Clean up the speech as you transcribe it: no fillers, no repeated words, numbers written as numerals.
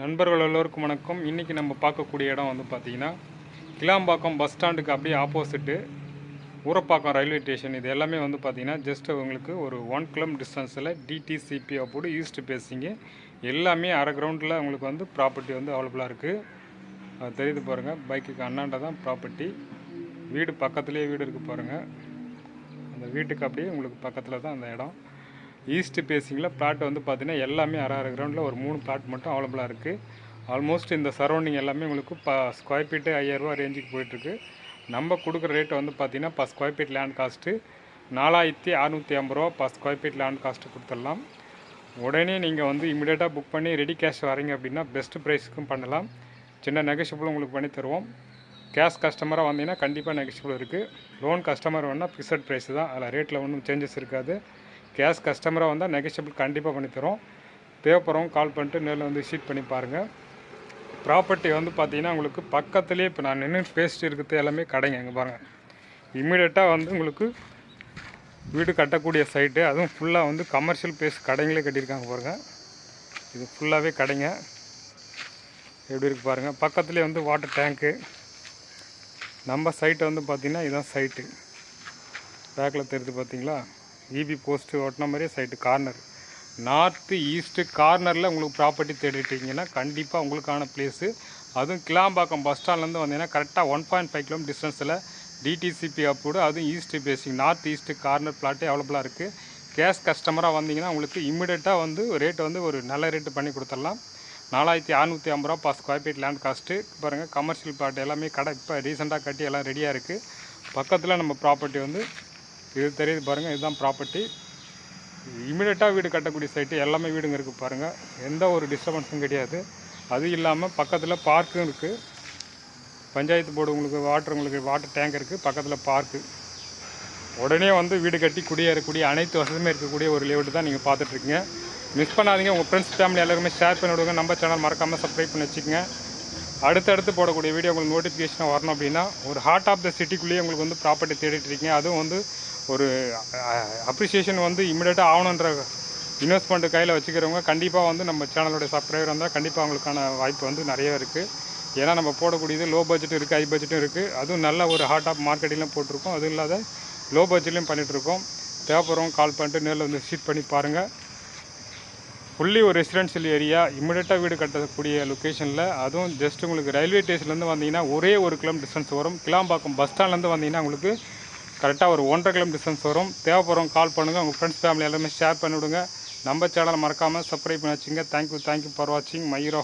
நண்பர்கள் எல்லோருக்கும் வணக்கம். இன்றைக்கி நம்ம பார்க்கக்கூடிய இடம் வந்து பார்த்திங்கன்னா கிளாம்பாக்கம் பஸ் ஸ்டாண்டுக்கு அப்படியே ஆப்போசிட்டு ஊரப்பாக்கம் ரயில்வே ஸ்டேஷன். இது எல்லாமே வந்து பார்த்திங்கன்னா ஜஸ்ட் உங்களுக்கு ஒரு 1 கிலோமீட்டர் டிஸ்டன்ஸில் டிடிசிபி அப்போது ஈஸ்ட் பேசிங்க எல்லாமே அரை கிரவுண்டில் உங்களுக்கு வந்து ப்ராப்பர்ட்டி வந்து அவைலபிளாக இருக்குது. அது தெரியுது பாருங்கள், பைக்குக்கு அண்ணாண்ட தான் ப்ராப்பர்ட்டி. வீடு பக்கத்துலேயே வீடு இருக்குது பாருங்கள். அந்த வீட்டுக்கு அப்படியே உங்களுக்கு பக்கத்தில் தான் அந்த இடம். ஈஸ்ட் பேசிங்கில் பிளாட் வந்து பார்த்திங்கன்னா எல்லாமே அரை கிரவுண்டில் ஒரு 3 பிளாட் மட்டும் அவைலபிளாக இருக்குது. ஆல்மோஸ்ட் இந்த சரௌண்டிங் எல்லாமே உங்களுக்கு ஸ்கொயர் ஃபீட்டு 5000 ரூபா ரேஞ்சுக்கு போயிட்டுருக்கு. நம்ம கொடுக்குற ரேட்டு வந்து பார்த்திங்கன்னா ஸ்கொயர் ஃபீட் லேண்ட் காஸ்ட்டு 4650 ரூபா ஸ்கொயர் ஃபீட் லேண்ட் காஸ்ட்டு கொடுத்துடலாம். உடனே நீங்கள் வந்து இமீடியட்டாக புக் பண்ணி ரெடி கேஷ் வரீங்க அப்படின்னா பெஸ்ட் ப்ரைஸுக்கும் பண்ணலாம். சின்ன நெகஷியபிள் உங்களுக்கு பண்ணி தருவோம். கேஷ் கஸ்டமராக வந்தீங்கன்னா கண்டிப்பாக நெகஷியபிள் இருக்குது. லோன் கஸ்டமர் வேணால் ஃபிக்ஸட் ப்ரைஸ் தான், அதில் ரேட்டில் ஒன்றும் சேஞ்சஸ் இருக்காது. கேஷ் கஸ்டமராக வந்தால் நெகஷியபிள் கண்டிப்பாக பண்ணித்தரோம். தேவைப்படுறவங்க கால் பண்ணிட்டு நேரில் வந்து விசிட் பண்ணி பாருங்கள். ப்ராப்பர்ட்டி வந்து பார்த்திங்கன்னா உங்களுக்கு பக்கத்துலேயே இப்போ நான் நின்று பேசிட்டு இருக்கிறது எல்லாமே கடைங்க. இங்கே பாருங்கள், இம்மீடியட்டாக வந்து உங்களுக்கு வீடு கட்டக்கூடிய சைட்டு, அதுவும் ஃபுல்லாக வந்து கமர்ஷியல் பிளேஸ் கடைங்களே கட்டியிருக்காங்க பாருங்கள். இது ஃபுல்லாகவே கடைங்க. எப்படி இருக்குது பாருங்கள். பக்கத்துலேயே வந்து வாட்டர் டேங்க்கு. நம்ம சைட்டை வந்து பார்த்திங்கன்னா இதுதான் சைட்டு. பேக்கில் தெரியுது பார்த்திங்களா, இபி போஸ்ட்டு ஓட்டின மாதிரியே சைட்டு. கார்னர் நார்த்து ஈஸ்ட்டு கார்னரில் உங்களுக்கு ப்ராப்பர்ட்டி தேடிட்டிங்கன்னா கண்டிப்பாக உங்களுக்கான பிளேஸு. அதுவும் கிளாம்பாக்கம் பஸ் ஸ்டாண்ட்லேருந்து வந்தீங்கன்னா கரெக்டாக 1.5 கிலோமீட்டர் டிஸ்டன்ஸில் டிடிசிபி அப்ரூவ்டு, அதுவும் east facing north east corner பிளாட்டே அவைலபிளாக இருக்குது. கேஷ் கஸ்டமராக வந்தீங்கன்னா உங்களுக்கு இம்மிடியட்டாக வந்து ரேட்டு வந்து ஒரு நல்ல ரேட்டு பண்ணி கொடுத்துடலாம். 4650 ரூபா ஸ்கொயர் ஃபீட் லேண்ட் காஸ்ட்டு. பாருங்கள், கமர்ஷியல் பிளாட் எல்லாமே கடை இப்போ ரீசெண்டாக கட்டி எல்லாம் ரெடியாக இருக்குது. பக்கத்தில் நம்ம ப்ராப்பர்ட்டி வந்து இது தெரியுது பாருங்கள், இதுதான் ப்ராப்பர்ட்டி. இமீடியட்டாக வீடு கட்டக்கூடிய சைட்டு எல்லாமே வீடுங்க இருக்குது பாருங்கள். எந்த ஒரு டிஸ்டர்பன்ஸும் கிடையாது. அது இல்லாமல் பக்கத்தில் பார்க்கும் இருக்குது. பஞ்சாயத்து போர்டு உங்களுக்கு வாட்டர் டேங்க் இருக்குது. பக்கத்தில் பார்க்கு. உடனே வந்து வீடு கட்டி குடியேறக்கூடிய அனைத்து வசதியுமே இருக்கக்கூடிய ஒரு லேஅவுட் தான் நீங்கள் பார்த்துட்ருக்கீங்க. மிஸ் பண்ணாதீங்க. உங்கள் ஃப்ரெண்ட்ஸ் ஃபேமிலி எல்லாருமே ஷேர் பண்ணி விடுங்க. நம்ம சேனல் மறக்காமல் சப்ஸ்கிரைப் பண்ணி வச்சுக்கோங்க. அடுத்தடுத்து போடக்கூடிய வீடியோ உங்களுக்கு நோட்டிஃபிகேஷனாக வரணும் அப்படின்னா ஒரு ஹார்ட் ஆஃப் த சிட்டிக்குள்ளேயே உங்களுக்கு வந்து ப்ராப்பர்ட்டி தேடிட்டுருக்கீங்க. அதுவும் வந்து ஒரு அப்ரிசியேஷன் வந்து இமீடியட்டாக ஆகணுன்ற இன்வெஸ்ட்மெண்ட்டு கையில் வச்சுக்கிறவங்க கண்டிப்பாக வந்து நம்ம சேனலோடைய சப்ஸ்கிரைபர் இருந்தால் கண்டிப்பாக அவங்களுக்கான வாய்ப்பு வந்து நிறைய இருக்குது. ஏன்னா நம்ம போடக்கூடியது லோ பட்ஜெட்டும் இருக்குது, ஹை பட்ஜெட்டும் இருக்குது. அதுவும் நல்ல ஒரு ஹார்ட் ஆஃப் மார்க்கெட்டிங்லாம் போட்டிருக்கோம். அதுவும் இல்லாத லோ பட்ஜெட்லேயும் பண்ணிகிட்ருக்கோம். தேவைப்படுறவங்க கால் பண்ணிட்டு நேரில் வந்து விசிட் பண்ணி பாருங்கள். ஃபுல்லி ஒரு ரெசிடென்ஷியல் ஏரியா, இமீடியட்டாக வீடு கட்டக்கூடிய லொக்கேஷனில். அதுவும் ஜஸ்ட் உங்களுக்கு ரயில்வே ஸ்டேஷன்லேருந்து வந்தீங்கன்னா ஒரே 1 கிலோமீட்டர் டிஸ்டன்ஸ் வரும். கிளாம்பாக்கம் பஸ் ஸ்டாண்ட்லேருந்து வந்தீங்கன்னா உங்களுக்கு கரெக்டாக ஒரு 1.5 கிலோமீட்டர் டிஸ்டன்ஸ் வரும். தேவைப்படுறவங்க கால் பண்ணுங்கள். உங்கள் ஃப்ரெண்ட்ஸ் ஃபேமிலி எல்லாமே ஷேர் பண்ணிவிடுங்க. நம்ம சேனலை மறக்காமல் சப்ஸ்கிரைப் பண்ணி வச்சுங்க. தேங்க்யூ ஃபார் வாட்சிங் மை ஹீரோ.